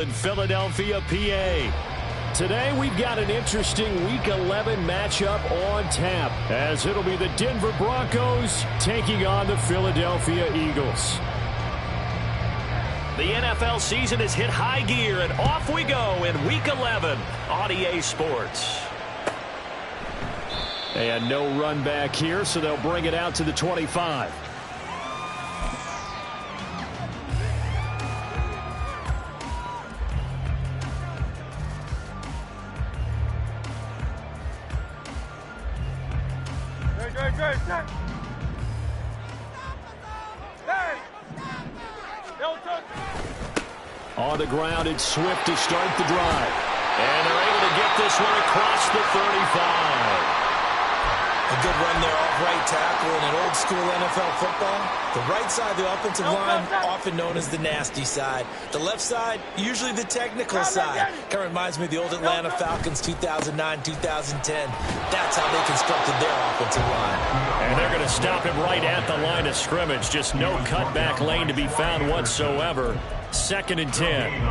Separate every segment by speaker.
Speaker 1: in Philadelphia, PA. Today we've got an interesting Week 11 matchup on tap, as it'll be the Denver Broncos taking on the Philadelphia Eagles.
Speaker 2: The NFL season has hit high gear, and off we go in Week 11 on EA Sports.
Speaker 1: And no run back here, so they'll bring it out to the 25. On the ground, it's Swift to start the drive.
Speaker 2: And they're able to get this one across the 35.
Speaker 3: A good run there off right tackle in an old-school NFL football. The right side of the offensive line, often known as the nasty side. The left side, usually the technical side. Kind of reminds me of the old Atlanta Falcons 2009, 2010. That's how they constructed their offensive line.
Speaker 1: And they're going to stop him right at the line of scrimmage. Just no cutback lane to be found whatsoever. 2nd and 10.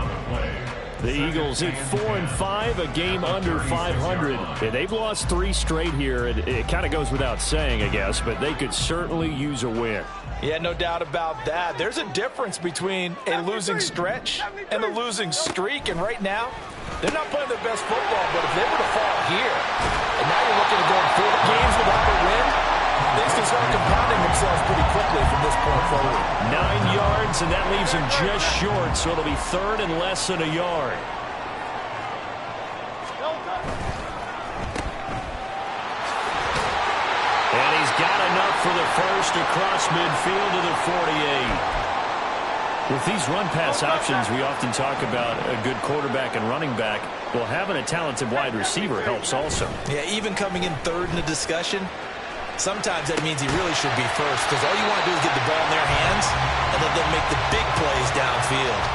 Speaker 1: The Eagles at 4-5, a game under 500. Yeah, they've lost 3 straight here. It kind of goes without saying, I guess, but they could certainly use a win.
Speaker 3: Yeah, no doubt about that. There's a difference between a losing stretch and a losing streak, and right now, they're not playing their best football, but if they were to fall here, and now you're looking at going 4 games without a win, things can start compounding themselves pretty quickly from this point forward.
Speaker 1: 9 yards, and that leaves him just short, so it'll be 3rd and less than a yard. And he's got enough for the first across midfield to the 48. With these run-pass options, we often talk about a good quarterback and running back. Well, having a talented wide receiver helps also.
Speaker 3: Yeah, even coming in 3rd in the discussion, sometimes that means he really should be first, because all you want to do is get the ball in their hands and let them make the big plays downfield.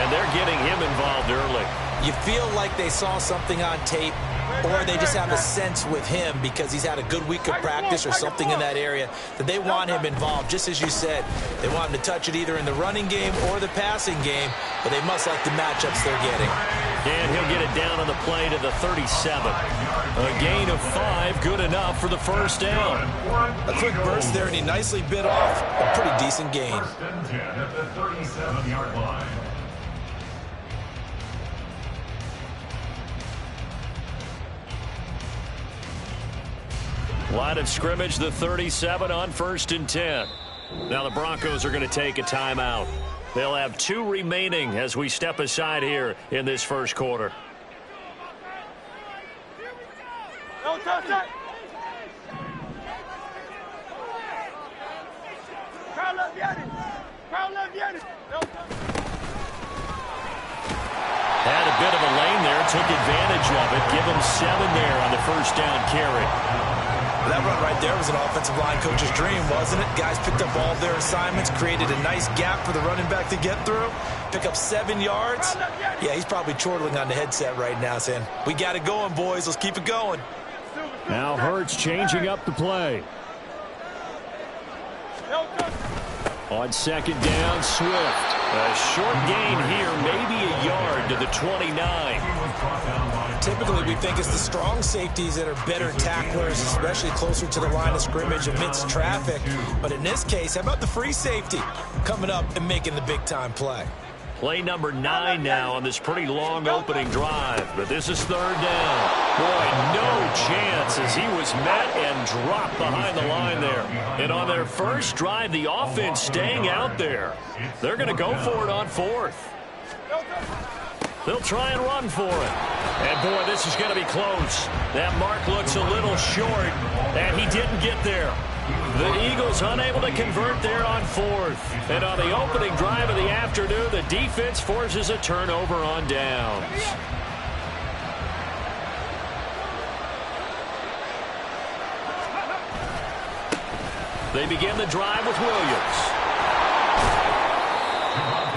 Speaker 1: And they're getting him involved early.
Speaker 3: You feel like they saw something on tape, or they just have a sense with him because he's had a good week of practice or something in that area that they want him involved. Just as you said, they want him to touch it either in the running game or the passing game, but they must like the matchups they're getting.
Speaker 1: And he'll get it down on the play to the 37. A gain of 5, good enough for the first down.
Speaker 3: A quick burst there, and he nicely bit off a pretty decent gain.
Speaker 4: At the 37-yard line.
Speaker 1: Line of scrimmage, the 37 on 1st and 10. Now the Broncos are going to take a timeout. They'll have 2 remaining as we step aside here in this first quarter. Had a bit of a lane there, took advantage of it. Give him 7 there on the first down carry.
Speaker 3: That run right there was an offensive line coach's dream, wasn't it? Guys picked up all their assignments, created a nice gap for the running back to get through, pick up 7 yards. Yeah, he's probably chortling on the headset right now saying, we got it going, boys. Let's keep it going.
Speaker 1: Now Hurts changing up the play. On 2nd down, Swift. A short gain here, maybe a yard to the 29.
Speaker 3: Typically, we think it's the strong safeties that are better tacklers, especially closer to the line of scrimmage amidst traffic. But in this case, how about the free safety coming up and making the big-time play?
Speaker 1: Play number 9 now on this pretty long opening drive. But this is 3rd down. Boy, no chance as he was met and dropped behind the line there. And on their first drive, the offense staying out there. They're going to go for it on 4th. They'll try and run for it. And, boy, this is going to be close. That mark looks a little short, and he didn't get there. The Eagles unable to convert there on 4th. And on the opening drive of the afternoon, the defense forces a turnover on downs. They begin the drive with Williams.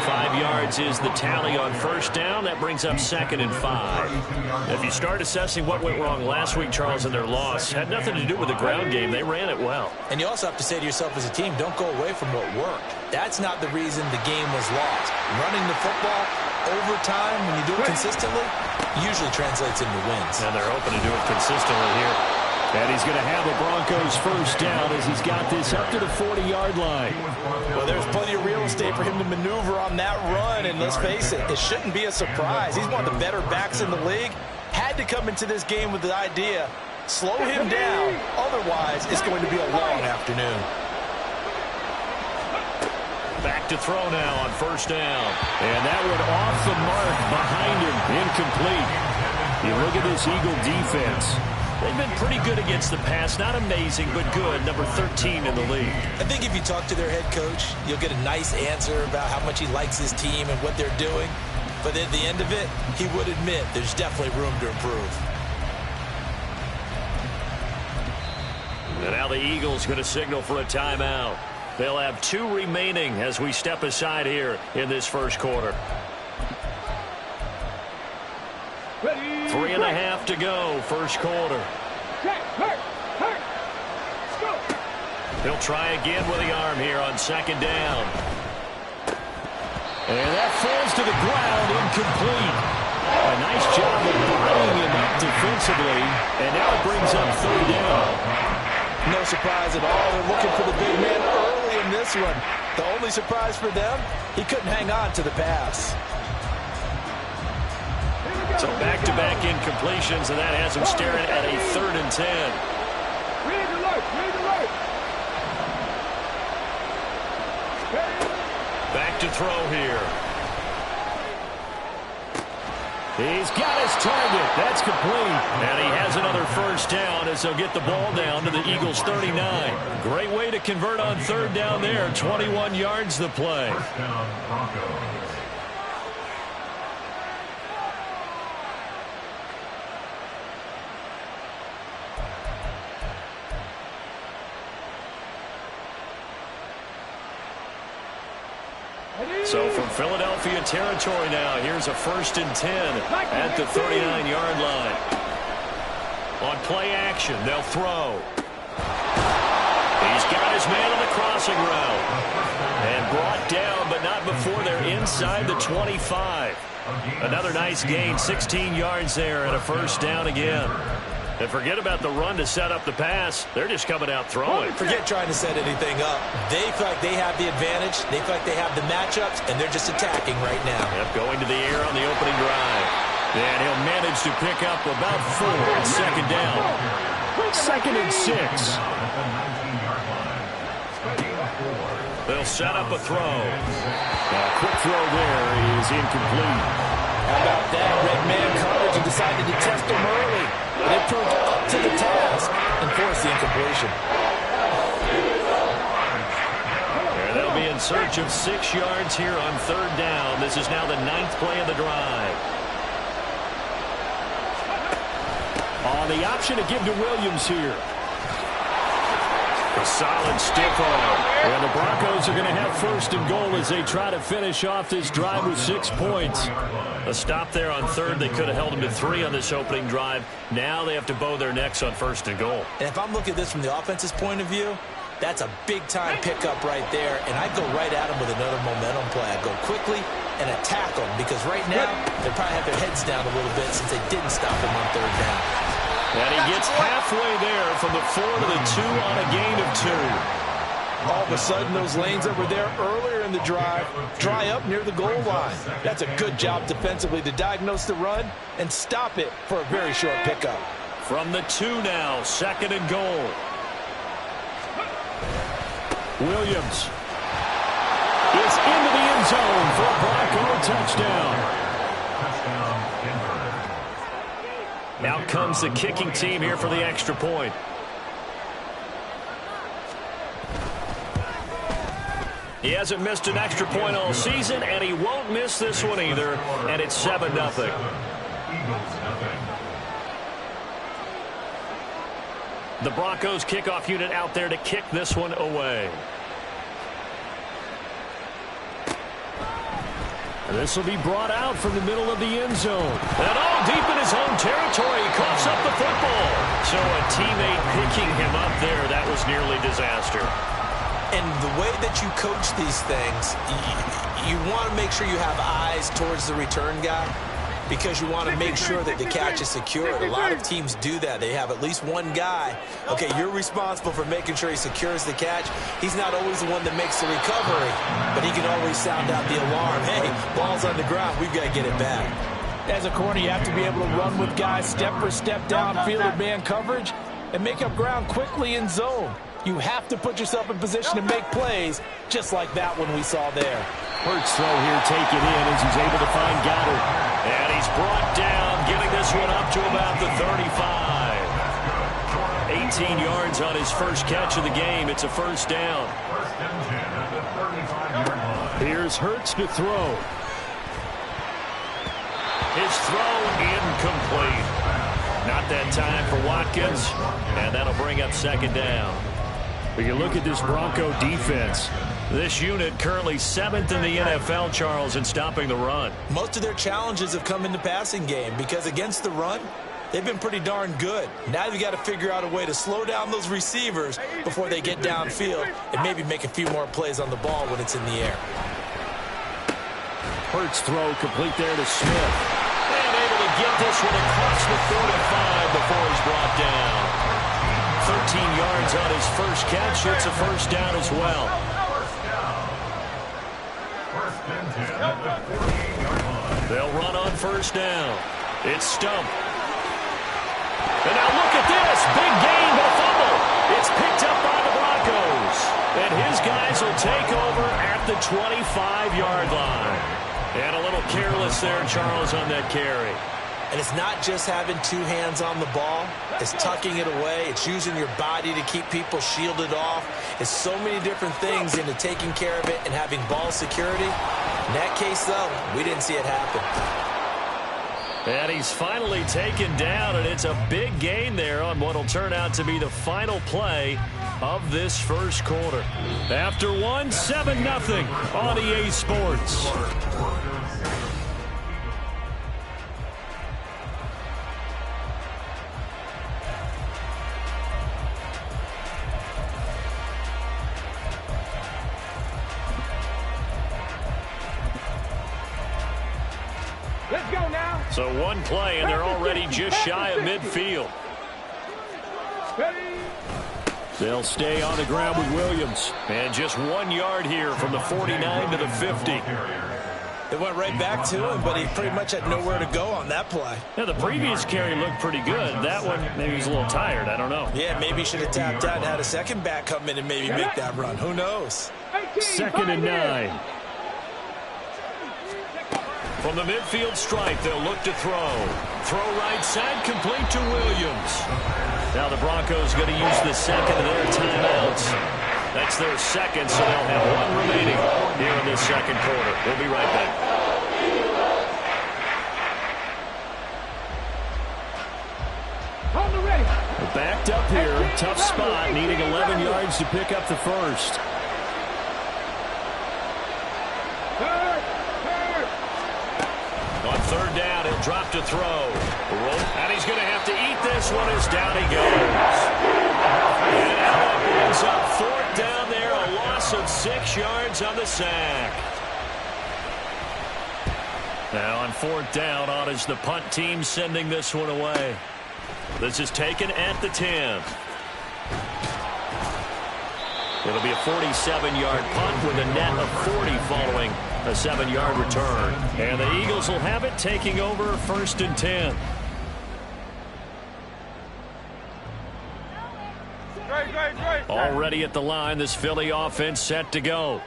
Speaker 1: 5 yards is the tally on first down. That brings up 2nd and 5. If you start assessing what went wrong last week, Charles, in their loss, had nothing to do with the ground game. They ran it well.
Speaker 3: And you also have to say to yourself as a team, don't go away from what worked. That's not the reason the game was lost. Running the football over time, when you do it consistently, usually translates into wins.
Speaker 1: And they're hoping to do it consistently here. And he's going to have the Broncos first down as he's got this up to the 40-yard line.
Speaker 3: Well, there's plenty of real estate for him to maneuver on that run, and let's face it, it shouldn't be a surprise. He's one of the better backs in the league. Had to come into this game with the idea, slow him down, otherwise it's going to be a long afternoon.
Speaker 1: Back to throw now on first down. And that one off the mark behind him, incomplete. You look at this Eagle defense. They've been pretty good against the pass. Not amazing, but good. Number 13 in the league.
Speaker 3: I think if you talk to their head coach, you'll get a nice answer about how much he likes his team and what they're doing. But at the end of it, he would admit there's definitely room to improve.
Speaker 1: And now the Eagles going to signal for a timeout. They'll have 2 remaining as we step aside here in this first quarter. 3.5 to go, first quarter. He'll try again with the arm here on second down. And that falls to the ground, incomplete. A nice job of bodying him up defensively, and now it brings up third down.
Speaker 3: No surprise at all. They're looking for the big man early in this one. The only surprise for them, he couldn't hang on to the pass.
Speaker 1: So back-to-back incompletions, and that has him staring at a 3rd and 10. Back to throw here. He's got his target. That's complete. And he has another first down as they'll get the ball down to the Eagles' 39. Great way to convert on third down there. 21 yards the play.
Speaker 4: First down, Broncos.
Speaker 1: So from Philadelphia territory now, here's a 1st and 10 at the 39-yard line. On play action, they'll throw. He's got his man on the crossing route. And brought down, but not before they're inside the 25. Another nice gain, 16 yards there and a first down again. And forget about the run to set up the pass. They're just coming out throwing.
Speaker 3: Forget trying to set anything up. They feel like they have the advantage. They feel like they have the matchups, and they're just attacking right now.
Speaker 1: Yep, going to the air on the opening drive. And he'll manage to pick up about 4 on second down. 2nd and 6. They'll set up a throw. A quick throw there is incomplete.
Speaker 3: How about that? Red man coverage and decided to test him early. They proved up to the task and forced the incompletion.
Speaker 1: And they'll be in search of 6 yards here on third down. This is now the 9th play of the drive. On the option to give to Williams here. A solid stiff arm. And the Broncos are going to have 1st and goal as they try to finish off this drive with 6 points. A stop there on third. They could have held them to 3 on this opening drive. Now they have to bow their necks on 1st and goal.
Speaker 3: And if I'm looking at this from the offense's point of view, that's a big-time pickup right there. And I'd go right at them with another momentum play. I'd go quickly and attack them because right now they probably have their heads down a little bit since they didn't stop them on third down.
Speaker 1: And he gets halfway there from the 4 to the 2 on a gain of 2.
Speaker 3: All of a sudden, those lanes that were there earlier in the drive dry up near the goal line. That's a good job defensively to diagnose the run and stop it for a very short pickup.
Speaker 1: From the 2 now, 2nd and goal. Williams is into the end zone for a Bronco touchdown. Now comes the kicking team here for the extra point. He hasn't missed an extra point all season, and he won't miss this one either, and it's 7-0. The Broncos kickoff unit out there to kick this one away. And this will be brought out from the middle of the end zone. And all deep in his own territory, he coughs up the football. So a teammate picking him up there, that was nearly disaster.
Speaker 3: And the way that you coach these things, you want to make sure you have eyes towards the return guy because you want to make sure that the catch is secured. A lot of teams do that. They have at least one guy. Okay, you're responsible for making sure he secures the catch. He's not always the one that makes the recovery, but he can always sound out the alarm. Hey, ball's on the ground. We've got to get it back.
Speaker 5: As a corner, you have to be able to run with guys step for step downfield in man coverage and make up ground quickly in zone. You have to put yourself in position to make plays, just like that one we saw there.
Speaker 1: Hurts throw here taken in as he's able to find Goddard. And he's brought down, getting this one up to about the 35. 18 yards on his first catch of the game. It's a first down. Here's Hurts to throw. His throw incomplete. Not that time for Watkins, and that'll bring up second down. But you look at this Bronco defense. This unit currently 7th in the NFL, Charles, in stopping the run.
Speaker 3: Most of their challenges have come in the passing game because against the run, they've been pretty darn good. Now you've got to figure out a way to slow down those receivers before they get downfield and maybe make a few more plays on the ball when it's in the air.
Speaker 1: Hurts throw complete there to Smith. And able to get this one across the 45 before he's brought down. 13 yards on his first catch. It's a first down as well. They'll run on first down. It's Stump. And now look at this. Big gain, but a fumble. It's picked up by the Broncos. And his guys will take over at the 25-yard line. And a little careless there, Charles, on that carry.
Speaker 3: And it's not just having two hands on the ball. It's tucking it away. It's using your body to keep people shielded off. It's so many different things into taking care of it and having ball security. In that case, though, we didn't see it happen.
Speaker 1: And he's finally taken down, and it's a big gain there on what will turn out to be the final play of this first quarter. After one, 7-0 on EA Sports.
Speaker 5: Let's go now.
Speaker 1: So one play, and they're already just shy of midfield. They'll stay on the ground with Williams. And just 1 yard here from the 49 to the 50.
Speaker 3: They went right back to him, but he pretty much had nowhere to go on that play.
Speaker 1: Yeah, the previous carry looked pretty good. That one, maybe he's a little tired. I don't know.
Speaker 3: Yeah, maybe he should have tapped out and had a second back come in and maybe make that run. Who knows?
Speaker 1: 2nd and 9. From the midfield stripe, they'll look to throw. Throw right side, complete to Williams. Now the Broncos going to use the second of their timeouts. That's their second, so they'll have one remaining here in this second quarter. We'll be right back. They're backed up here. Tough spot, needing 11 yards to pick up the first. On third down, he'll drop to throw. And he's going to have to eat this one as down he goes. And that brings up fourth down there, a loss of 6 yards on the sack. Now on fourth down, on is the punt team sending this one away. This is taken at the 10. It'll be a 47-yard punt with a net of 40 following a 7-yard return. And the Eagles will have it, taking over 1st and 10. Already at the line, this Philly offense set to go.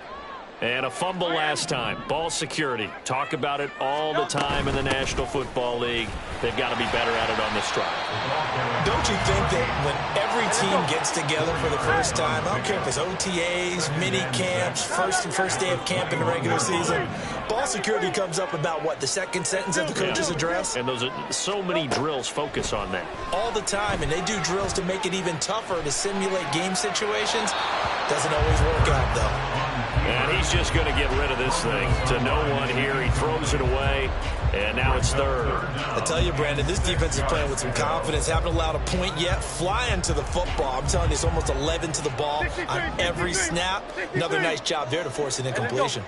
Speaker 1: And a fumble last time. Ball security. Talk about it all the time in the National Football League. They've got to be better at it on this drive.
Speaker 3: Don't you think that when every team gets together for the first time, I don't care if it's OTAs, mini camps, first day of camp in the regular season, ball security comes up about what, the second sentence of the coach's address?
Speaker 1: And those are so many drills focus on that.
Speaker 3: All the time, and they do drills to make it even tougher to simulate game situations. Doesn't always work out, though.
Speaker 1: And he's just going to get rid of this thing to no one here. He throws it away.
Speaker 2: And now it's third.
Speaker 3: I tell you, Brandon, this defense is playing with some confidence. Haven't allowed a point yet. Flying to the football. I'm telling you, it's almost 11 to the ball on every snap. Another nice job there to force an incompletion.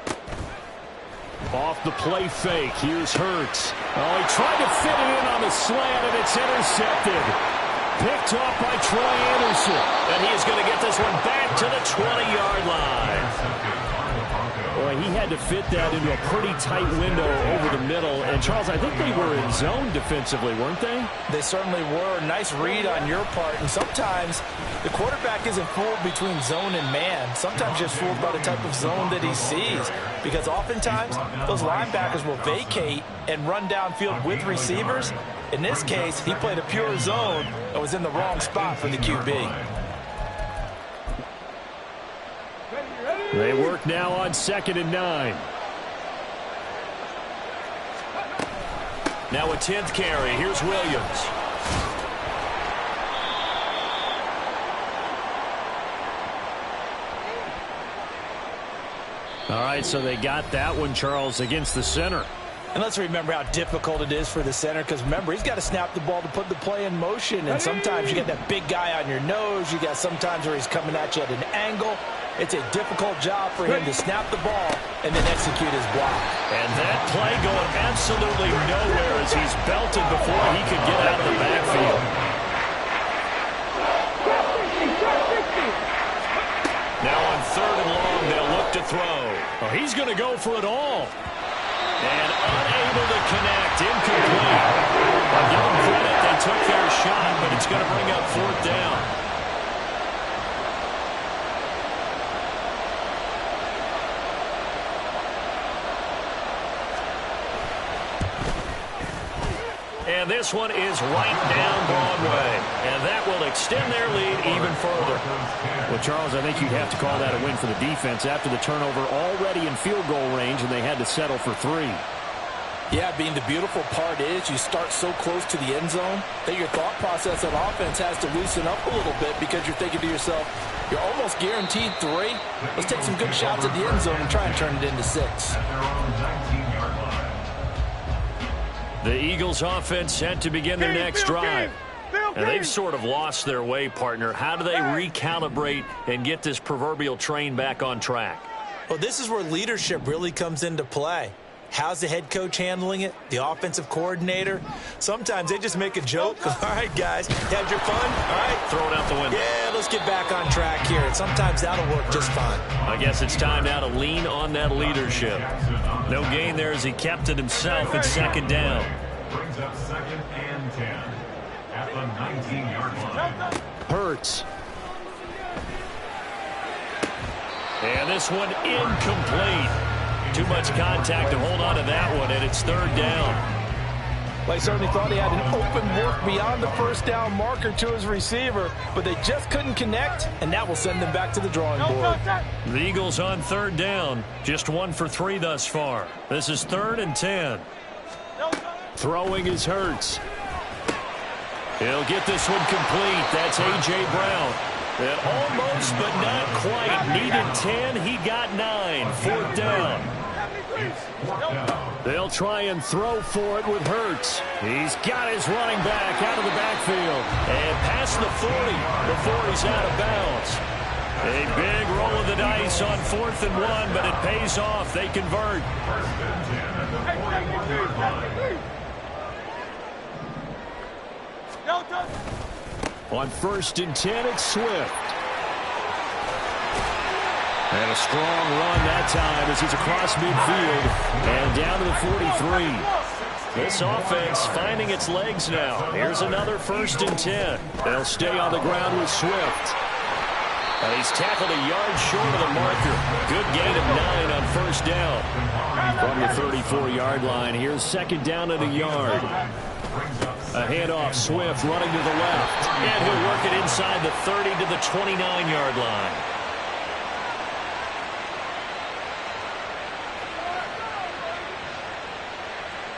Speaker 1: Off the play fake. Here's Hurts. Oh, he tried to fit it in on the slant, and it's intercepted. Picked off by Troy Anderson.
Speaker 2: And he is going to get this one back to the 20-yard line.
Speaker 1: Boy, he had to fit that into a pretty tight window over the middle. And, Charles, I think they were in zone defensively, weren't they?
Speaker 5: They certainly were. Nice read on your part. And sometimes the quarterback isn't fooled between zone and man. Sometimes just fooled by the type of zone that he sees. Because oftentimes those linebackers will vacate and run downfield with receivers. In this case, he played a pure zone and was in the wrong spot for the QB.
Speaker 1: They work now on 2nd and 9.
Speaker 2: Now a 10th carry. Here's Williams.
Speaker 1: All right, so they got that one, Charles, against the center.
Speaker 5: And let's remember how difficult it is for the center, because remember, he's got to snap the ball to put the play in motion, and sometimes you get that big guy on your nose. You got sometimes where he's coming at you at an angle. It's a difficult job for him to snap the ball and then execute his block.
Speaker 2: And that play going absolutely nowhere as he's belted before he could get out of the backfield. Now on 3rd and long, they'll look to throw.
Speaker 1: Oh, he's going to go for it all.
Speaker 2: And unable to connect, incomplete. I'll give them credit, they took their shot, but it's going to bring up 4th down. And this one is right down Broadway. And that will extend their lead even further.
Speaker 1: Well, Charles, I think you'd have to call that a win for the defense after the turnover already in field goal range, and they had to settle for 3.
Speaker 5: Yeah, Bean, the beautiful part is you start so close to the end zone that your thought process on offense has to loosen up a little bit, because you're thinking to yourself, you're almost guaranteed 3. Let's take some good shots at the end zone and try and turn it into 6.
Speaker 1: The Eagles offense set to begin their next drive.
Speaker 2: And they've sort of lost their way, partner. How do they recalibrate and get this proverbial train back on track?
Speaker 3: Well, this is where leadership really comes into play. How's the head coach handling it? The offensive coordinator? Sometimes they just make a joke. All right, guys, had your fun? All right.
Speaker 2: Throw it out the window.
Speaker 3: Yeah, let's get back on track here. And sometimes that'll work just fine.
Speaker 2: I guess it's time now to lean on that leadership. No gain there as he kept it himself at 2nd down.
Speaker 4: Brings up 2nd and 10 at the 19-yard line.
Speaker 1: Hurts.
Speaker 2: And this one incomplete. Too much contact to hold on to that one, and it's 3rd down.
Speaker 5: Well, he certainly thought he had an open work beyond the 1st down marker to his receiver, but they just couldn't connect, and that will send them back to the drawing board.
Speaker 2: The Eagles on 3rd down, just 1 for 3 thus far. This is 3rd and 10.
Speaker 1: Throwing is Hurts.
Speaker 2: He'll get this one complete. That's A.J. Brown. And almost, but not quite. Needed 10. He got 9. 4th down.
Speaker 1: They'll try and throw for it with Hurts. He's got his running back out of the backfield.
Speaker 2: And past the 40 before he's out of bounds. A big roll of the dice on 4th and 1, but it pays off. They convert.
Speaker 1: On 1st and 10, it's Swift. And a strong run that time as he's across midfield and down to the 43.
Speaker 2: This offense finding its legs now. Here's another 1st and 10.
Speaker 1: They'll stay on the ground with Swift.
Speaker 2: He's tackled a yard short of the marker. Good gain of 9 on 1st down.
Speaker 1: From the 34-yard line, here's 2nd down and a yard. A handoff, Swift running to the left.
Speaker 2: And he'll work it inside the 30 to the 29-yard line.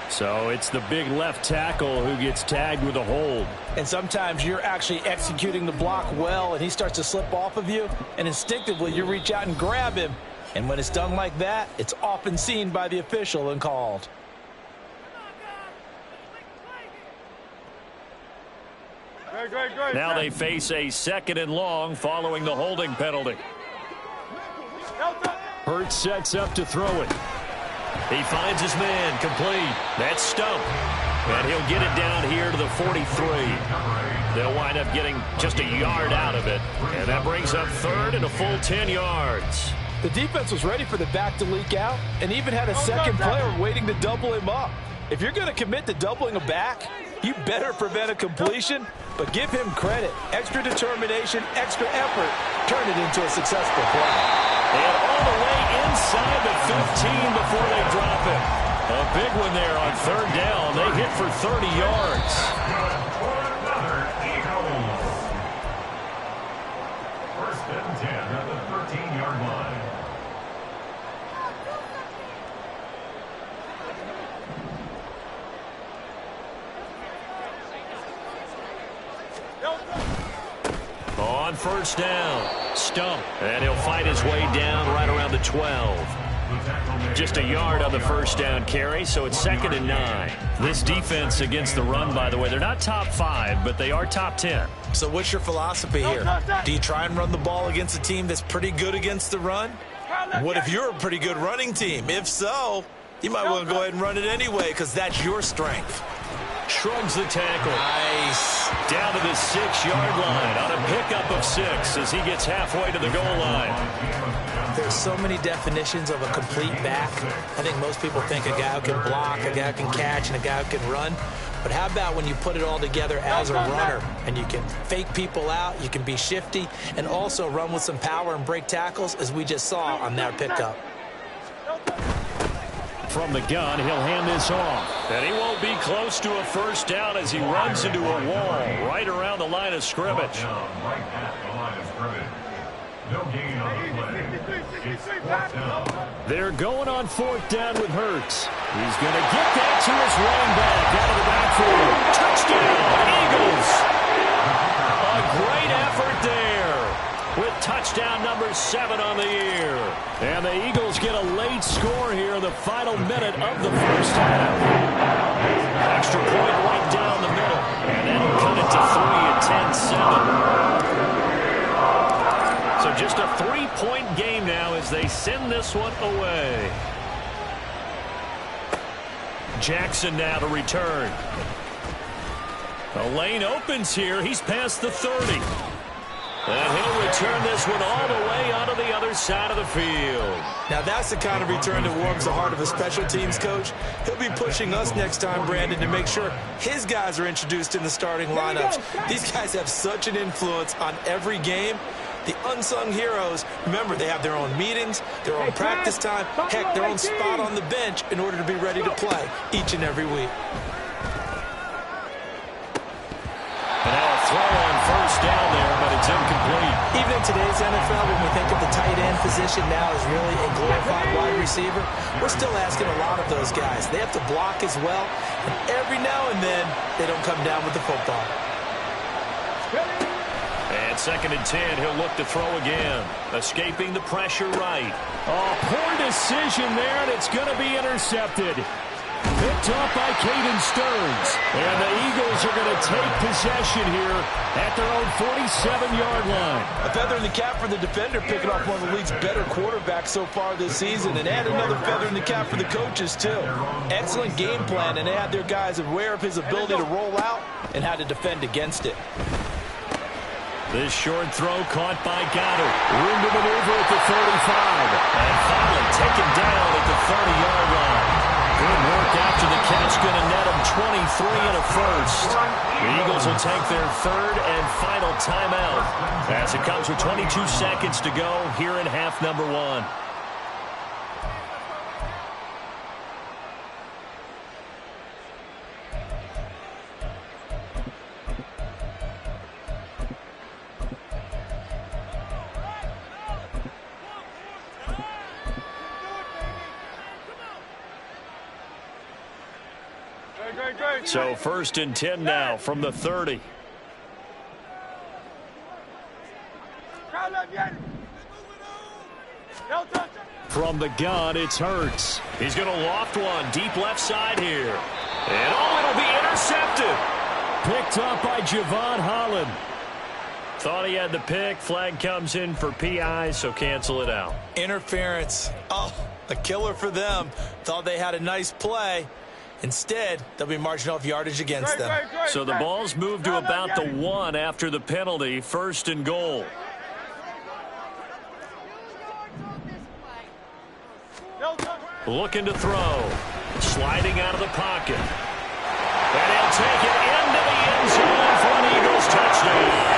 Speaker 1: So it's the big left tackle who gets tagged with a hold.
Speaker 5: And sometimes you're actually executing the block well, and he starts to slip off of you, and instinctively you reach out and grab him. And when it's done like that, it's often seen by the official and called.
Speaker 1: Now they face a 2nd and long following the holding penalty. Hurts sets up to throw it. He finds his man, complete. That's Stump. And he'll get it down here to the 43. They'll wind up getting just a yard out of it. And that brings up 3rd and a full 10 yards.
Speaker 5: The defense was ready for the back to leak out and even had a second player waiting to double him up. If you're going to commit to doubling a back, you better prevent a completion, but give him credit. Extra determination, extra effort, turn it into a successful play.
Speaker 1: And all the way inside the 15 before they drop it. A big one there on 3rd down. They hit for 30 yards.
Speaker 4: First and 10 at the 13-yard line.
Speaker 1: On 1st down, Stump, and he'll fight his way down right around the 12. Just a yard on the 1st down carry, so it's 2nd and 9. This defense against the run, by the way, they're not top 5, but they are top 10.
Speaker 3: So what's your philosophy here? Do you try and run the ball against a team that's pretty good against the run? What if you're a pretty good running team? If so, you might want to go ahead and run it anyway because that's your strength.
Speaker 1: Shrugs the tackle.
Speaker 3: Nice.
Speaker 1: Down to the 6-yard line on a pickup of 6 as he gets halfway to the goal line.
Speaker 3: There's so many definitions of a complete back. I think most people think a guy who can block, a guy who can catch, and a guy who can run. But how about when you put it all together as a runner and you can fake people out, you can be shifty, and also run with some power and break tackles as we just saw on that pickup.
Speaker 1: From the gun, he'll hand this off. And he won't be close to a 1st down as he runs into a wall right around the line of scrimmage.
Speaker 4: Right at the line of scrimmage. No gain on the play. It's 4th down.
Speaker 1: They're going on 4th down with Hurts. He's going to get that to his running back out of the backfield. Touchdown, Eagles! A great effort there with touchdown number 7 on the year. And the Eagles get a late score here in the final minute of the 1st half. Extra point right down the middle. And that'll cut it to 3 at 10-7. So just a 3-point game now as they send this one away. Jackson now to return. The lane opens here. He's past the 30. And he'll return this one all the way onto the other side of the field.
Speaker 3: Now that's the kind of return that warms the heart of a special teams coach. He'll be pushing us next time, Brandon, to make sure his guys are introduced in the starting lineups. These guys have such an influence on every game. The unsung heroes, remember, they have their own meetings, their own practice time, heck, their own spot on the bench in order to be ready to play each and every week.
Speaker 1: And now a throw on 1st down there, but it's incomplete.
Speaker 3: Even in today's NFL, when we think of the tight end position now as really a glorified wide receiver, we're still asking a lot of those guys. They have to block as well, and every now and then, they don't come down with the football.
Speaker 1: And 2nd and 10, he'll look to throw again. Escaping the pressure right. Oh, poor decision there, and it's going to be intercepted. Picked up by Caden Stearns. And the Eagles are going to take possession here at their own 47-yard line.
Speaker 5: A feather in the cap for the defender, picking off one of the league's better quarterbacks so far this season, and add another feather in the cap for the coaches, too. Excellent game plan, and they had their guys aware of his ability to roll out and how to defend against it.
Speaker 1: This short throw caught by Goddard. Room to maneuver at the 35. And finally taken down at the 30-yard line. Good work after the catch. Going to net him 23 and a 1st. The Eagles will take their 3rd and final timeout as it comes with 22 seconds to go here in half number 1. So 1st and 10 now from the 30. From the gun, it's Hurts. He's going to loft one deep left side here. And oh, it'll be intercepted. picked up by Javon Holland. Thought he had the pick. Flag comes in for PI, so cancel it out.
Speaker 3: Interference. Oh, a killer for them. Thought they had a nice play. Instead, they'll be marching off yardage against them.
Speaker 1: So the ball's moved to about the 1 after the penalty. 1st and goal. Looking to throw. Sliding out of the pocket. And he'll take it into the end zone for an Eagles touchdown.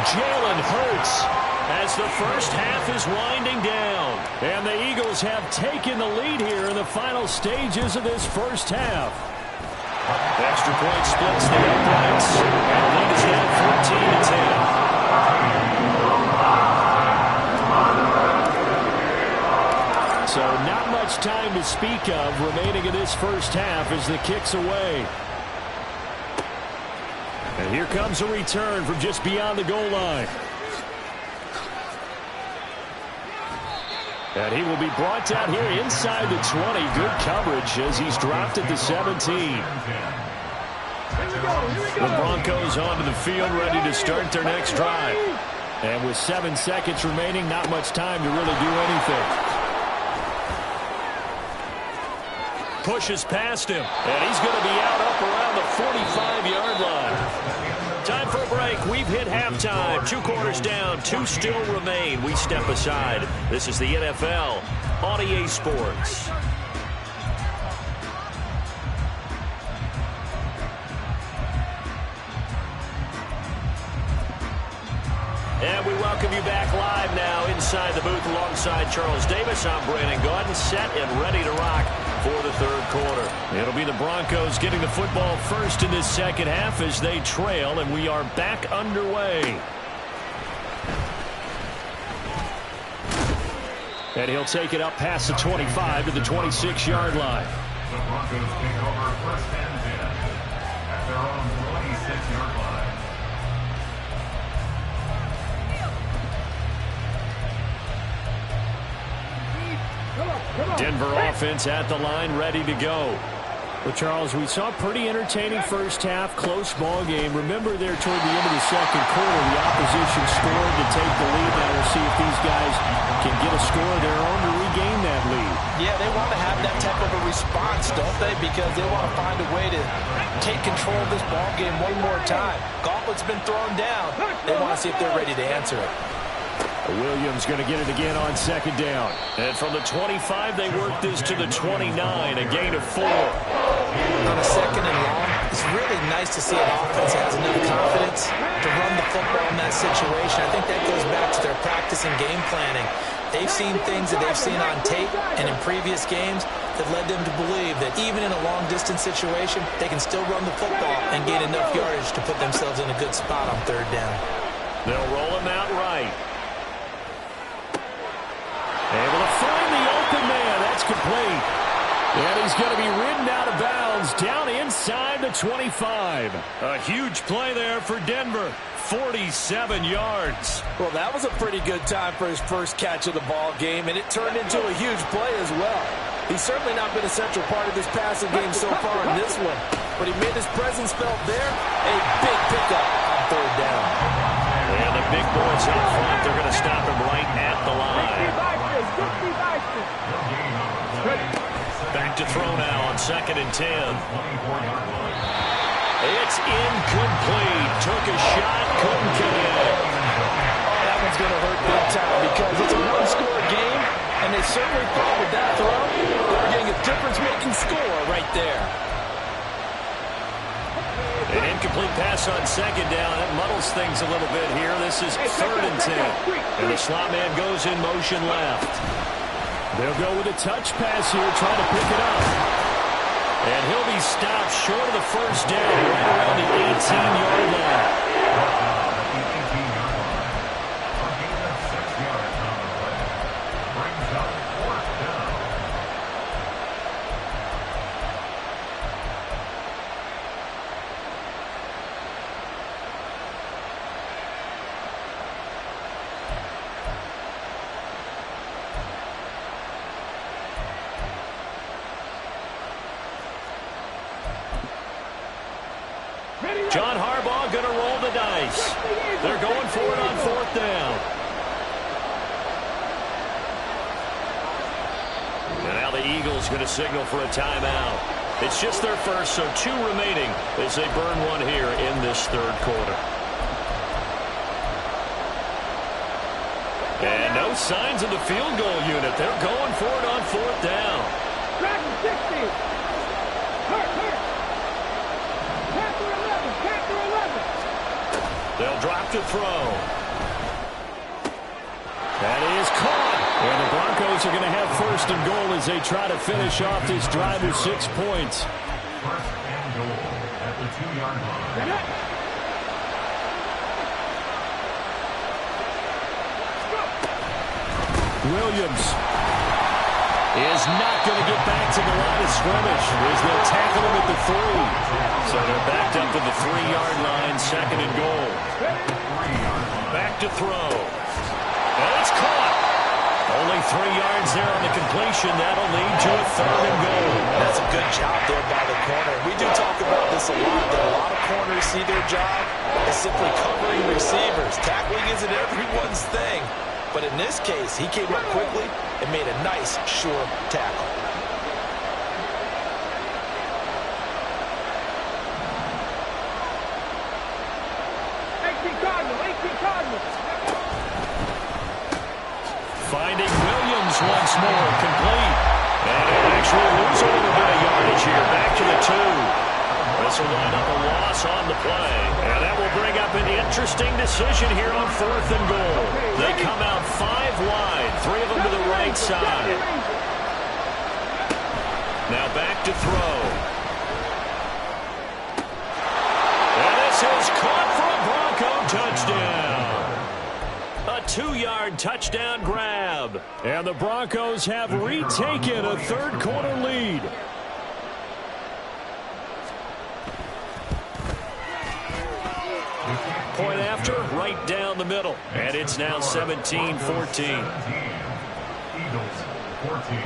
Speaker 1: Jalen Hurts as the first half is winding down. And the Eagles have taken the lead here in the final stages of this first half. Extra point splits the uprights. And the lead is now 14-10. So not much time to speak of remaining in this first half as the kick's away. And here comes a return from just beyond the goal line. And he will be brought down here inside the 20. Good coverage as he's dropped at the 17. The Broncos onto the field, ready to start their next drive. And with 7 seconds remaining, not much time to really do anything. Pushes past him, and he's going to be out up around the 45-yard line. Time for a break. We've hit halftime. 2 quarters down. 2 still remain. We step aside. This is the NFL on EA Sports. And we welcome you back live now inside the booth alongside Charles Davis. I'm Brandon Gaudin, set and ready to rock for the 3rd quarter. It'll be the Broncos getting the football first in this second half as they trail, and we are back underway. And he'll take it up past the 25 to the 26-yard line.
Speaker 4: The Broncos take over 1st and 10 at their own 26-yard line.
Speaker 1: Denver offense at the line, ready to go. Well, Charles, we saw a pretty entertaining first half, close ball game. Remember there toward the end of the second quarter, the opposition scored to take the lead. Now we'll see if these guys can get a score of their own to regain that lead.
Speaker 5: Yeah, they want to have that type of a response, don't they? Because they want to find a way to take control of this ball game one more time. Gauntlet's been thrown down. They want to see if they're ready to answer it.
Speaker 1: Williams going to get it again on 2nd down. And from the 25, they work this to the 29, a gain of 4.
Speaker 3: On a 2nd and long, it's really nice to see an offense that has enough confidence to run the football in that situation. I think that goes back to their practice and game planning. They've seen things that they've seen on tape and in previous games that led them to believe that even in a long-distance situation, they can still run the football and gain enough yardage to put themselves in a good spot on 3rd down.
Speaker 1: They'll roll him out right. Able to find the open man. That's complete. And he's going to be ridden out of bounds down inside the 25. A huge play there for Denver. 47 yards.
Speaker 5: Well, that was a pretty good time for his first catch of the ball game, and it turned into a huge play as well. He's certainly not been a central part of this passing game so far in this one, but he made his presence felt there. A big pickup on 3rd down.
Speaker 1: And the big boys up front, they're going to stop him right at the line. Back to throw now on 2nd and 10. It's incomplete. Took a shot, couldn't connect.
Speaker 5: Oh, that one's going to hurt big time because it's a one-score game, and they certainly thought with that throw, they were getting a difference-making score right there.
Speaker 1: An incomplete pass on 2nd down. That muddles things a little bit here. This is 3rd and 10. And the slot man goes in motion left. They'll go with a touch pass here, trying to pick it up. And he'll be stopped short of the 1st down, right around the 18-yard line. John Harbaugh going to roll the dice. They're going for it on 4th down. And now the Eagles going to signal for a timeout. It's just their first, so 2 remaining as they burn one here in this 3rd quarter. And no signs of the field goal unit. They're going for it on 4th down. They'll drop to throw. That is caught. And the Broncos are going to have 1st and goal as they try to finish off this drive with 6 points.
Speaker 4: 1st and goal at the 2-yard line.
Speaker 1: Williams is not going to get back to the line of scrimmage as they'll tackle him at the 3. So they're backed up to the 3-yard line, 2nd and goal. Back to throw. And it's caught. Only 3 yards there on the completion. That'll lead to a 3rd and goal.
Speaker 3: That's a good job there by the corner. We do talk about this a lot, that a lot of corners see their job as simply covering receivers. Tackling isn't everyone's thing. But in this case, he came up quickly and made a nice, sure tackle.
Speaker 1: Finding Williams once more, complete. And he'll actually lose a little bit of yardage here. Back to the 2. This will wind up a loss on the play. And that will bring up an interesting decision here on 4th and goal. They come out 5 wide, 3 of them to the right side. Now back to throw. And this is caught for a Bronco touchdown. A 2-yard touchdown grab. And the Broncos have retaken a 3rd quarter lead. Point after, right down the middle. And it's now 17-14.
Speaker 4: Eagles 14.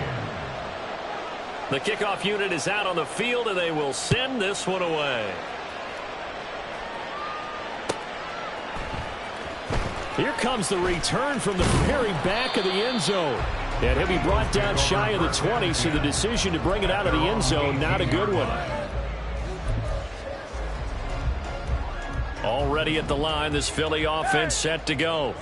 Speaker 1: The kickoff unit is out on the field, and they will send this one away. Here comes the return from the very back of the end zone. And he'll be brought down shy of the 20, so the decision to bring it out of the end zone, not a good one. Already at the line, this Philly offense set to go.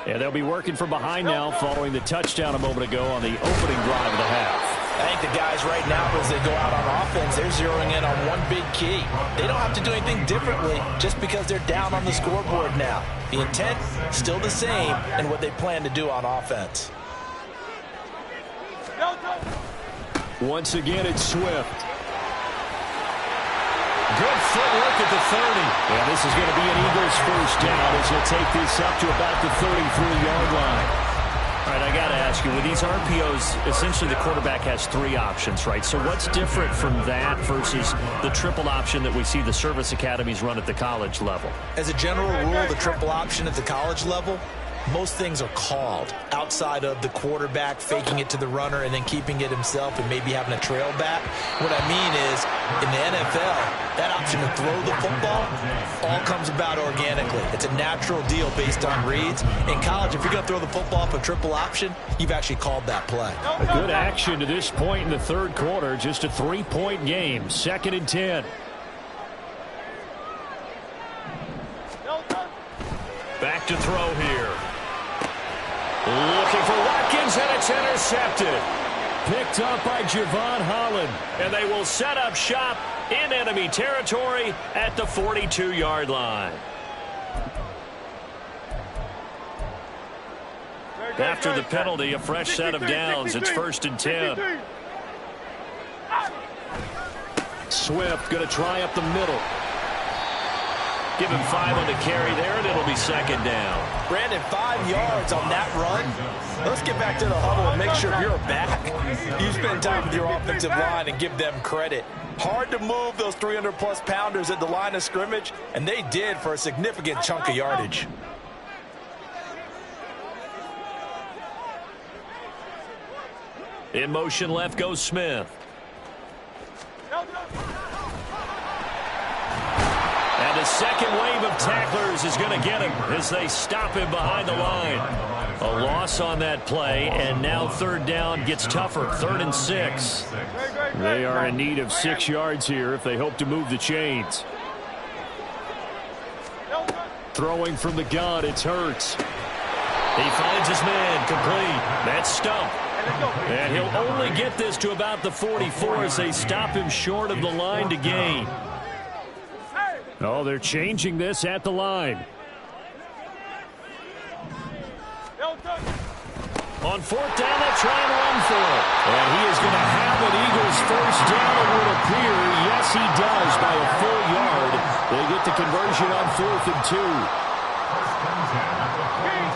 Speaker 1: And they'll be working from behind now following the touchdown a moment ago on the opening drive of the half.
Speaker 3: I think the guys right now, as they go out on offense, they're zeroing in on one big key. They don't have to do anything differently just because they're down on the scoreboard now. The intent, still the same, and what they plan to do on offense.
Speaker 1: Once again, it's Swift. Good footwork at the 30. And this is going to be an Eagles 1st down as he'll take this up to about the 33-yard line. All right, I got to ask you, with these RPOs, essentially the quarterback has 3 options, right? So what's different from that versus the triple option that we see the service academies run at the college level?
Speaker 3: As a general rule, the triple option at the college level, most things are called outside of the quarterback faking it to the runner and then keeping it himself and maybe having a trail back. What I mean is, in the NFL, that option to throw the football all comes about organically. It's a natural deal based on reads. In college, if you're going to throw the football up a triple option, you've actually called that play.
Speaker 1: A good action to this point in the 3rd quarter. Just a 3-point game. 2nd and 10. Back to throw here. Looking for Watkins, and it's intercepted. Picked up by Javon Holland. And they will set up shop in enemy territory at the 42-yard line. After the penalty, a fresh set of downs. It's 1st and 10. Swift going to try up the middle. Give him 5 on the carry there, and it'll be 2nd down.
Speaker 3: Brandon, 5 yards on that run. Let's get back to the huddle and make sure you're back. You spend time with your offensive line and give them credit. Hard to move those 300-plus pounders at the line of scrimmage, and they did for a significant chunk of yardage.
Speaker 1: In motion left goes Smith. And the second wave of tacklers is going to get him as they stop him behind the line. A loss on that play, and now third down gets tougher. 3rd and 6. They are in need of 6 yards here if they hope to move the chains. Throwing from the gun, it's Hurts. He finds his man, complete. That's Stump. And he'll only get this to about the 44 as they stop him short of the line to gain. Oh, they're changing this at the line. On 4th down, they'll try and run for it. And he is going to have an Eagles first down, it would appear. Yes, he does, by a full yard. They get the conversion on 4th and 2.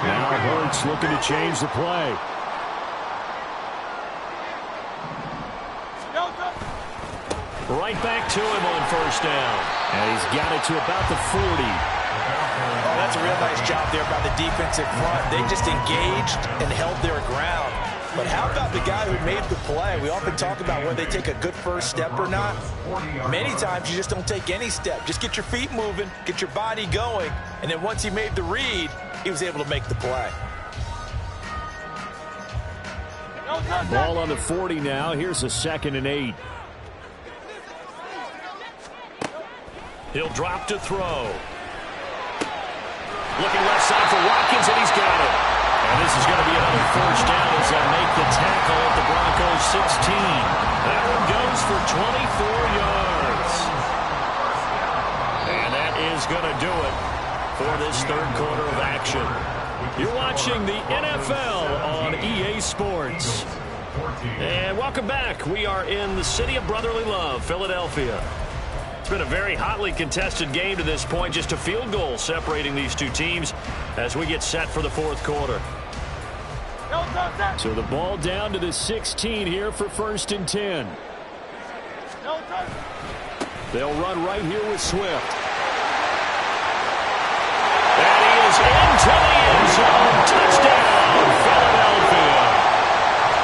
Speaker 1: Now Hurts looking to change the play. Right back to him on 1st down. And he's got it to about the 40.
Speaker 5: Oh, that's a real nice job there by the defensive front. They just engaged and held their ground. But how about the guy who made the play? We often talk about whether they take a good first step or not. Many times you just don't take any step. Just get your feet moving, get your body going, and then once he made the read, he was able to make the play.
Speaker 1: Ball on the 40 now. Here's a 2nd and 8. He'll drop to throw. Looking left side for Watkins, and he's got it. And this is going to be another first down as they'll make the tackle at the Broncos 16. That one goes for 24 yards. And that is going to do it for this 3rd quarter of action. You're watching the NFL on EA Sports. And welcome back. We are in the city of brotherly love, Philadelphia. It's been a very hotly contested game to this point. Just a field goal separating these two teams as we get set for the 4th quarter. So the ball down to the 16 here for 1st and 10. They'll run right here with Swift. And he is into the end zone. Touchdown, Philadelphia.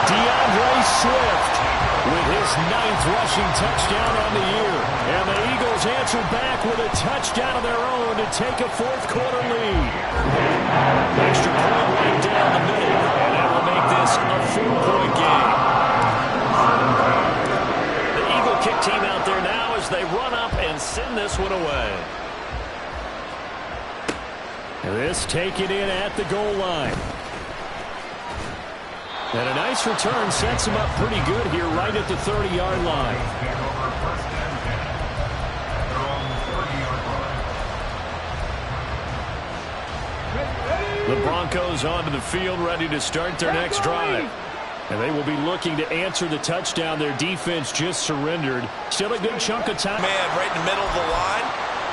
Speaker 1: DeAndre Swift with his 9th rushing touchdown on the year. And the Eagles answer back with a touchdown of their own to take a 4th quarter lead. Extra point right down the middle, and that will make this a 4-point game. The Eagle kick team out there now as they run up and send this one away. And this taken in at the goal line. And a nice return sets him up pretty good here right at the 30-yard line. The Broncos onto the field ready to start their next drive. And they will be looking to answer the touchdown their defense just surrendered. Still a good chunk of time.
Speaker 3: Man, right in the middle of the line.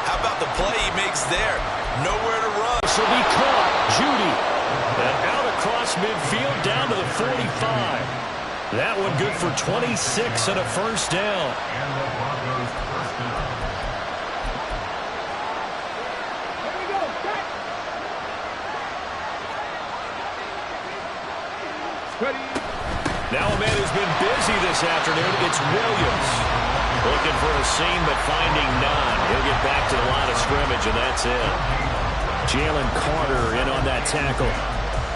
Speaker 3: How about the play he makes there? Nowhere to run.
Speaker 1: This will be caught. Judy. And out across midfield down to the 45. That one good for 26 and a first down. Now a man who's been busy this afternoon, it's Williams. Looking for a seam, but finding none. He'll get back to the line of scrimmage, and that's it. Jalen Carter in on that tackle.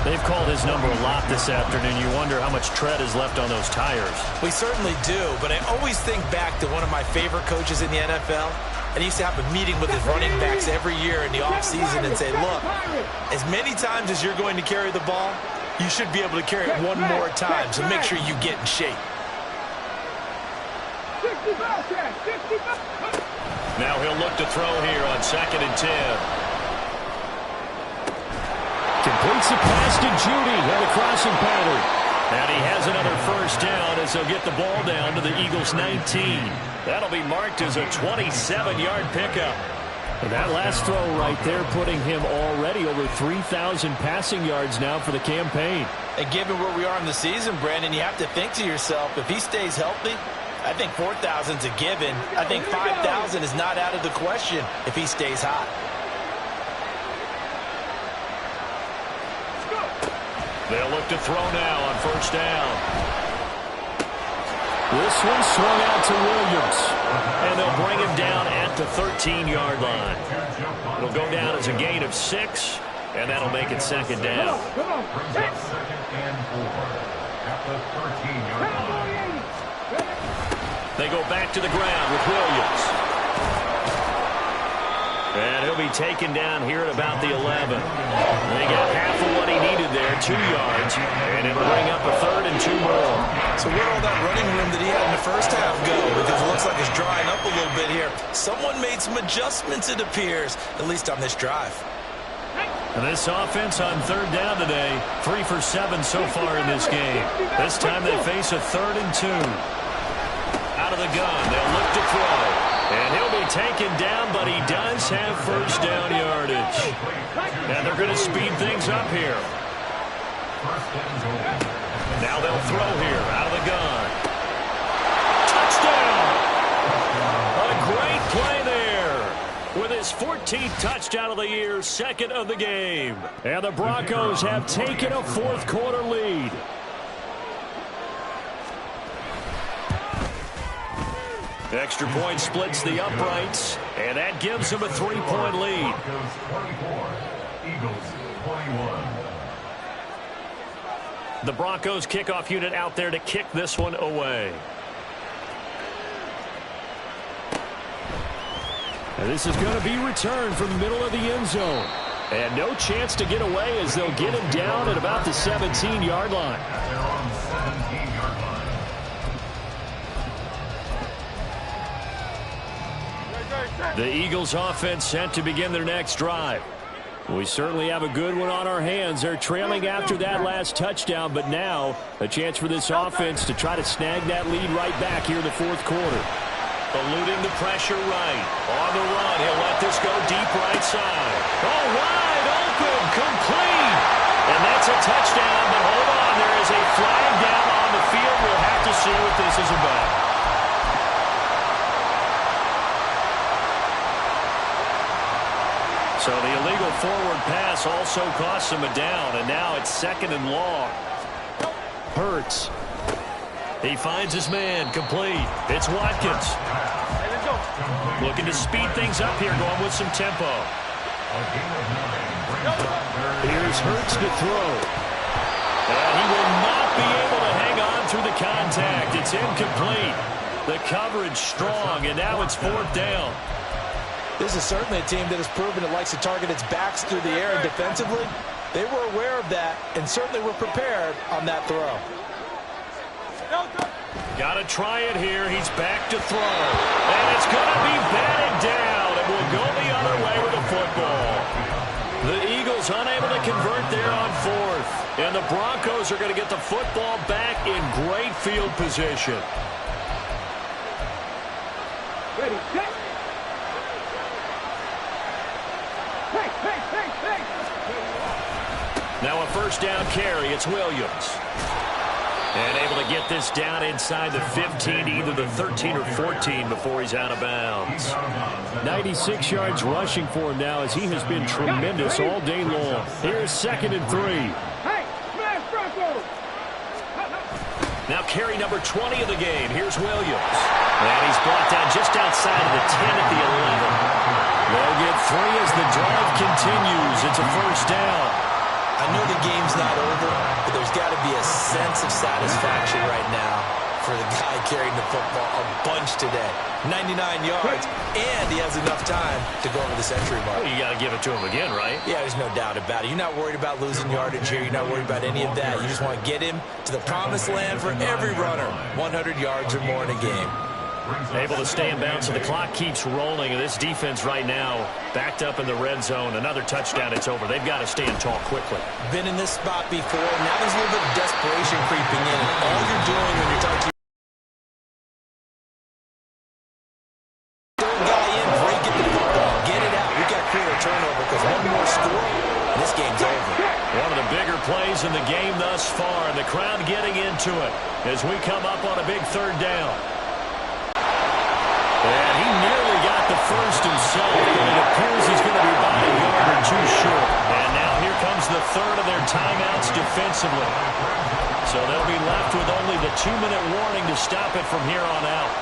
Speaker 1: They've called his number a lot this afternoon. You wonder how much tread is left on those tires.
Speaker 5: We certainly do, but I always think back to one of my favorite coaches in the NFL. And he used to have a meeting with his running backs every year in the offseason and say, look, as many times as you're going to carry the ball, you should be able to carry it one more time, so make sure you get in shape.
Speaker 1: Now he'll look to throw here on 2nd and 10. Completes the pass to Judy on the crossing pattern. And he has another first down as he'll get the ball down to the Eagles' 19. That'll be marked as a 27-yard pickup. And that last throw right there putting him already over 3,000 passing yards now for the campaign.
Speaker 5: And given where we are in the season, Brandon, you have to think to yourself, if he stays healthy, I think 4,000's a given. I think 5,000 is not out of the question if he stays hot.
Speaker 1: They'll look to throw now on first down. This one swung out to Williams. And they'll bring him down at at the 13-yard line. It'll go down as a gain of 6, and that'll make it second down.
Speaker 4: Brings up 2nd and 4 at the 13-yard line.
Speaker 1: They go back to the ground with Williams. And he'll be taken down here at about the 11. They got half of what he needed there, 2 yards, and it'll bring up a 3rd and 2 more.
Speaker 3: So where'd all that running room that he had in the first half go? Because it looks like it's drying up a little bit here. Someone made some adjustments, it appears, at least on this drive.
Speaker 1: And this offense on 3rd down today, 3 for 7 so far in this game. This time they face a 3rd and 2. Out of the gun, they'll look to throw. And he'll be taken down, but he does have first down yardage. And they're going to speed things up here. Now they'll throw here out of the gun. Touchdown! A great play there. With his 14th touchdown of the year, 2nd of the game. And the Broncos have taken a 4th quarter lead. Extra point splits the uprights, and that gives them a 3-point lead.
Speaker 4: Broncos 24, Eagles 21.
Speaker 1: The Broncos kickoff unit out there to kick this one away. And this is going to be returned from the middle of the end zone. And no chance to get away as they'll get him down at about the 17-yard line.
Speaker 4: They're on 17-yard line.
Speaker 1: The Eagles offense set to begin their next drive. We certainly have a good one on our hands. They're trailing after that last touchdown, but now a chance for this offense to try to snag that lead right back here in the 4th quarter. Eluding the pressure right. On the run, he'll let this go deep right side. Oh, wide open, complete. And that's a touchdown, but hold on. There is a flag down on the field. We'll have to see what this is about. So the illegal forward pass also costs him a down, and now it's 2nd and long. Hurts. He finds his man, complete. It's Watkins. Looking to speed things up here, going with some tempo. Here's Hurts to throw. And he will not be able to hang on through the contact. It's incomplete. The coverage strong, and now it's 4th down.
Speaker 5: This is certainly a team that has proven it likes to target its backs through the air, and defensively, they were aware of that and certainly were prepared on that throw.
Speaker 1: Got to try it here. He's back to throw. And it's going to be batted down. It will go the other way with the football. The Eagles unable to convert there on 4th. And the Broncos are going to get the football back in great field position.
Speaker 2: Ready, set.
Speaker 1: Now a first down carry. It's Williams. And able to get this down inside the 15, either the 13 or 14 before he's out of bounds. 96 yards rushing for him now as he has been tremendous all day long. Here's 2nd and 3. Now carry number 20 of the game. Here's Williams. And he's brought down just outside of the 10 at the 11. They'll get 3 as the drive continues. It's a first down.
Speaker 3: I know the game's not over, but there's got to be a sense of satisfaction right now for the guy carrying the football a bunch today. 99 yards, and he has enough time to go over the century mark.
Speaker 1: Well, you got to give it to him again, right?
Speaker 3: Yeah, there's no doubt about it. You're not worried about losing yardage here. You're not worried about any of that. You just want to get him to the promised land for every runner. 100 yards or more in a game.
Speaker 1: Able to stay in bounds, so the clock keeps rolling. And this defense right now backed up in the red zone. Another touchdown, it's over. They've got to stand tall quickly.
Speaker 3: Been in this spot before. Now there's a little bit of desperation creeping in. And all you're doing when you're talking to third guy in, break it to the football, get it out. We've got to create a turnover because one more score, and this game's over.
Speaker 1: One of the bigger plays in the game thus far, and the crowd getting into it as we come up on a big 3rd down. And he nearly got the first himself, but it appears he's going to be about a yard or 2 short. And now here comes the 3rd of their timeouts defensively. So they'll be left with only the 2-minute warning to stop it from here on out.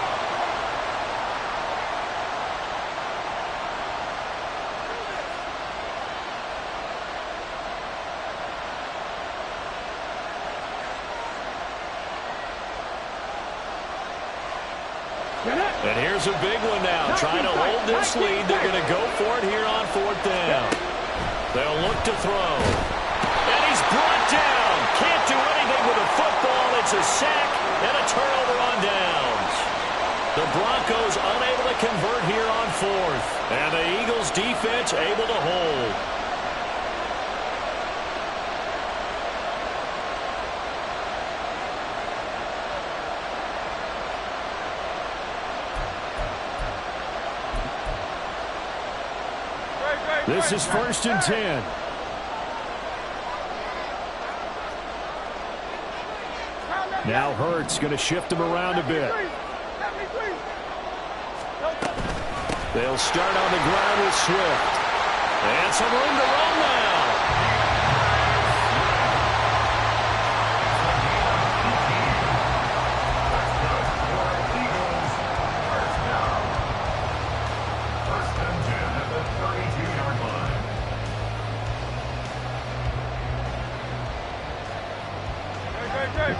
Speaker 1: And here's a big one now. Trying to hold this lead. They're going to go for it here on 4th down. They'll look to throw. And he's brought down. Can't do anything with the football. It's a sack and a turnover on downs. The Broncos unable to convert here on 4th. And the Eagles defense able to hold. This is 1st and 10. Now Hurts going to shift him around a bit. They'll start on the ground with Swift. And some room to run now.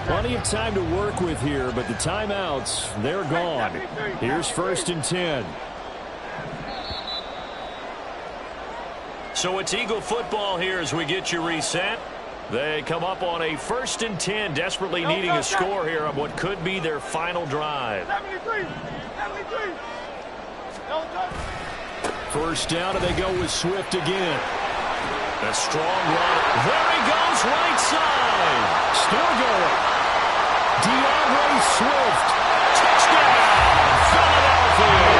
Speaker 1: Plenty of time to work with here, but the timeouts, they're gone. Here's 1st and 10. So it's Eagle football here as we get you reset. They come up on a 1st and 10, desperately needing a score here on what could be their final drive. 1st down, and they go with Swift again. A strong run. There he goes, right side. Still going. DeAndre Swift. Touchdown, Philadelphia.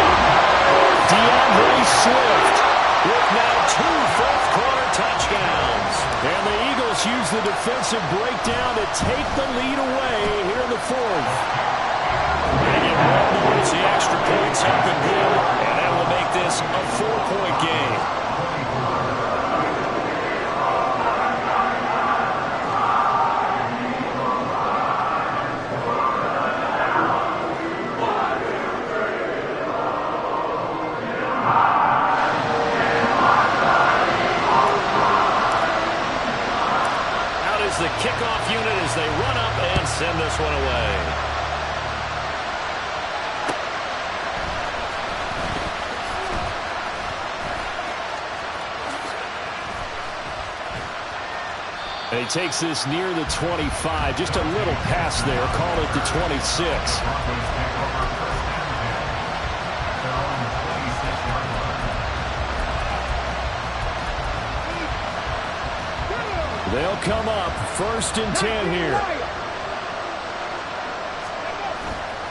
Speaker 1: DeAndre Swift with now 2 fourth-quarter touchdowns. And the Eagles use the defensive breakdown to take the lead away here in the 4th. They get 1 more as the extra points up and good, and that will make this a 4-point game. The kickoff unit as they run up and send this one away. And he takes this near the 25, just a little pass there, call it the 26. They'll come up 1st and 10 here.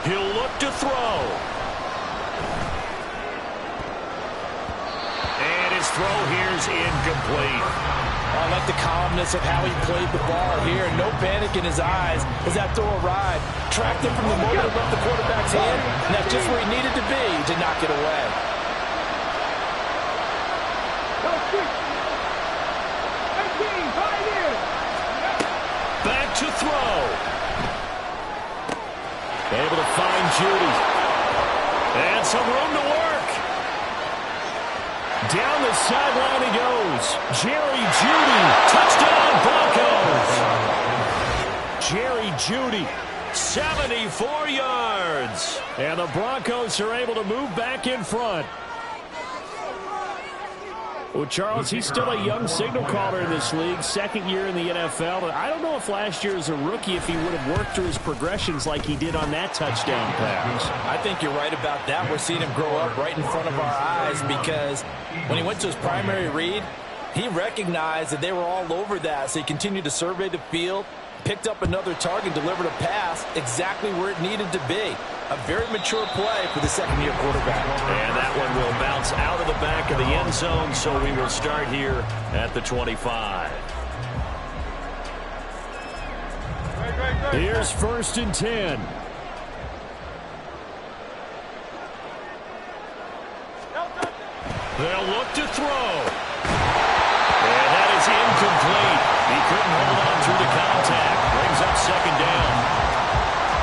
Speaker 1: He'll look to throw. And his throw here's incomplete.
Speaker 5: I like the calmness of how he played the ball here. No panic in his eyes as that throw arrived. Tracked it from the moment it left the quarterback's hand, and that's just where he needed to be to knock it away.
Speaker 1: Back to throw. Able to find Judy. And some room to work. Down the sideline he goes. Jerry Judy. Touchdown Broncos. Jerry Judy. 74 yards. And the Broncos are able to move back in front. Well, Charles, he's still a young signal caller in this league, 2nd year in the NFL. But I don't know if last year as a rookie, if he would have worked through his progressions like he did on that touchdown pass.
Speaker 5: I think you're right about that. We're seeing him grow up right in front of our eyes because when he went to his primary read, he recognized that they were all over that. So he continued to survey the field, picked up another target, delivered a pass exactly where it needed to be. A very mature play for the 2nd-year quarterback.
Speaker 1: And that one will bounce out of the back of the end zone, so we will start here at the 25. Here's 1st and 10. They'll look to throw. And that is incomplete. He couldn't hold on through the contact. Brings up 2nd down.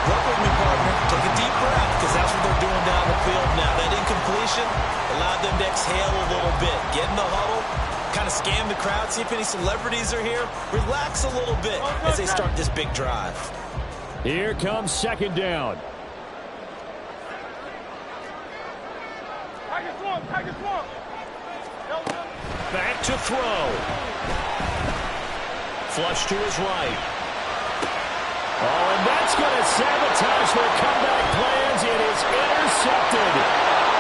Speaker 3: Work with me, partner. Take a deep breath, because that's what they're doing down the field now. That incompletion allowed them to exhale a little bit. Get in the huddle, kind of scan the crowd, see if any celebrities are here. Relax a little bit as they start this big drive.
Speaker 1: Here comes 2nd down. Back to throw. Flush to his right. Oh, and that's going to sabotage their comeback plans. It is intercepted.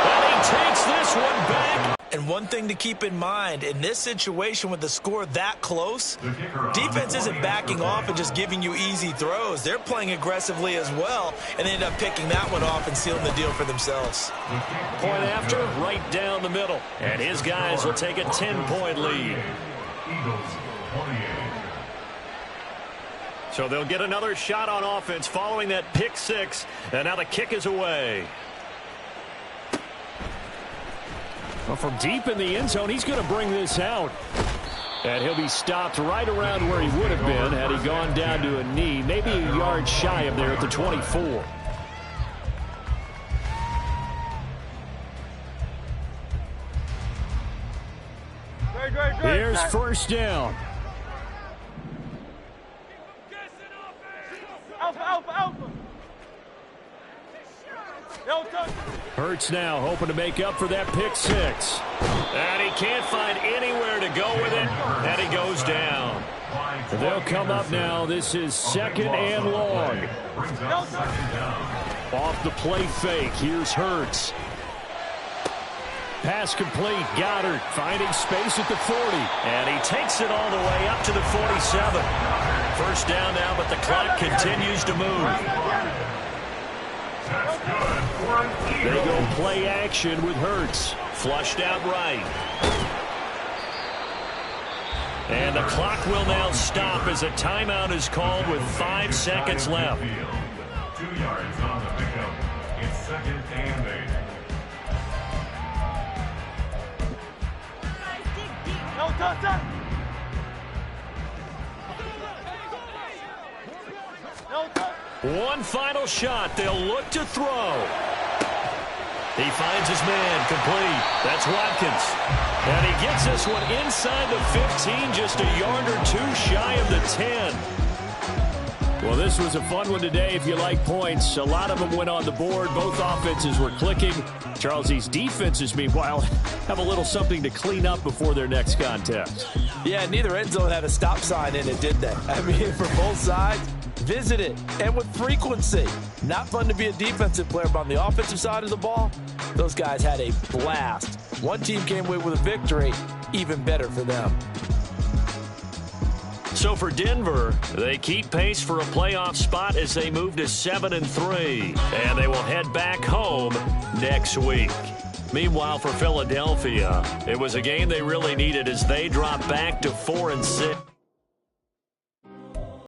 Speaker 1: And he takes this one back.
Speaker 3: And one thing to keep in mind, in this situation with the score that close, defense isn't backing off and just giving you easy throws. They're playing aggressively as well, and they end up picking that one off and sealing the deal for themselves.
Speaker 1: Point after, right down the middle. And his guys will take a 10-point lead.
Speaker 4: Eagles 28.
Speaker 1: So they'll get another shot on offense following that pick six. And now the kick is away. Well, from deep in the end zone, he's going to bring this out. And he'll be stopped right around where he would have been had he gone down to a knee, maybe a yard shy of there at the 24. Here's first down. Hurts now hoping to make up for that pick six. And he can't find anywhere to go with it. And he goes down. They'll come up now. This is second and long. Off the play fake. Here's Hurts. Pass complete. Goddard finding space at the 40. And he takes it all the way up to the 47. First down now, but the clock continues to move. They go play action with Hurts. Flushed out right. And the clock will now stop as a timeout is called with 5 seconds left.
Speaker 4: 2 yards on the pickup. It's second and 8.
Speaker 1: One final shot. They'll look to throw. He finds his man complete. That's Watkins. And he gets this one inside the 15, just a yard or two shy of the 10. Well, this was a fun one today if you like points. A lot of them went on the board. Both offenses were clicking. Charles, these defenses, meanwhile, have a little something to clean up before their next contest.
Speaker 5: Yeah, neither end zone had a stop sign in it, did they? I mean, for both sides, visit it, and with frequency. Not fun to be a defensive player, but on the offensive side of the ball, those guys had a blast. One team came away with a victory, even better for them.
Speaker 1: So for Denver, they keep pace for a playoff spot as they move to 7-3, and they will head back home next week. Meanwhile, for Philadelphia, it was a game they really needed as they drop back to 4-6.